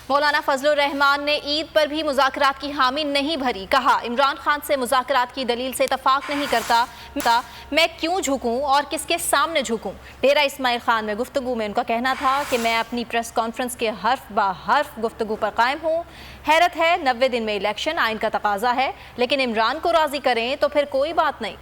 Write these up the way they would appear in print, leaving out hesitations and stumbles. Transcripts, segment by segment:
مولانا فضل الرحمان نے عید پر بھی مذاکرات کی حامی نہیں بھری، کہا عمران خان سے مذاکرات کی دلیل سے اتفاق نہیں کرتا، میں کیوں جھکوں اور کس کے سامنے جھکوں۔ ڈیرہ اسماعیل خان میں گفتگو میں ان کا کہنا تھا کہ میں اپنی پریس کانفرنس کے حرف بہ حرف گفتگو پر قائم ہوں۔ حیرت ہے 90 دن میں الیکشن آئین کا تقاضا ہے، لیکن عمران کو راضی کریں تو پھر کوئی بات نہیں۔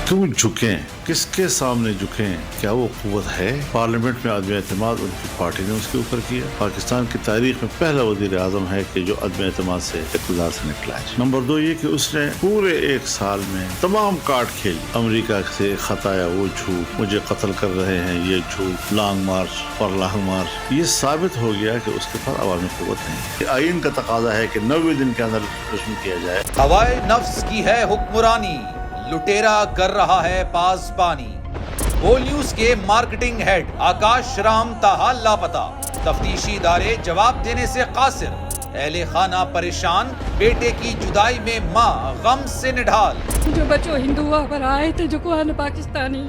کیوں جھکیں، کس کے سامنے جھکیں؟ کیا وہ قوت ہے؟ پارلیمنٹ میں عدم اعتماد ان کی پارٹی نے اس کے اوپر کیا۔ پاکستان کی تاریخ میں پہلا وزیر اعظم ہے کہ جو عدم اعتماد سے اقتدار سے نکلا ہے۔ نمبر 2 یہ کہ اس نے پورے 1 سال میں تمام کارڈ کھیلی۔ امریکہ سے خط آیا وہ جھوٹ، مجھے قتل کر رہے ہیں یہ جھوٹ، لانگ مارچ اور لانگ مارچ، یہ ثابت ہو گیا کہ اس کے پاس عوامی قوت نہیں۔ آئین کا تقاضا ہے کہ 90 دن کے اندر رسم کیا جائے۔ ہوائے نفس کی ہے حکمرانی، لٹیرا کر رہا ہے پاسبانی۔ بول نیوز کے مارکیٹنگ ہیڈ آکاش رام تاحال لاپتہ، تفتیشی ادارے جواب دینے سے قاصر۔ اہل خانہ پریشان، بیٹے کی جدائی میں ماں غم سے نڈھال۔ جو بچو ہندو ہوا پر آئے تھے جو کو پاکستانی،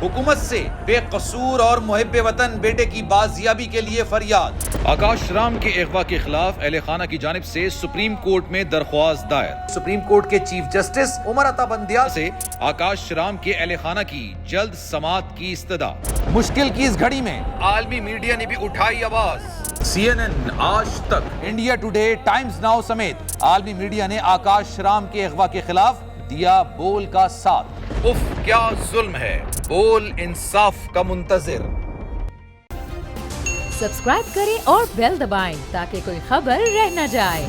حکومت سے بے قصور اور محب وطن بیٹے کی بازیابی کے لیے فریاد۔ آکاش رام کے اغوا کے خلاف اہل خانہ کی جانب سے سپریم کورٹ میں درخواست دائر۔ سپریم کورٹ کے چیف جسٹس عمر عطا بندیال سے آکاش رام کے اہل خانہ کی جلد سماعت کی استدعا۔ مشکل کی اس گھڑی میں عالمی میڈیا نے بھی اٹھائی آواز۔ CNN، آج تک، انڈیا ٹوڈے، ٹائمز ناؤ سمیت عالمی میڈیا نے آکاش رام کے اغوا کے خلاف دیا بول کا ساتھ۔ اف کیا ظلم ہے، بول انصاف کا منتظر۔ سبسکرائب کریں اور بیل دبائیں تاکہ کوئی خبر رہ نہ جائے۔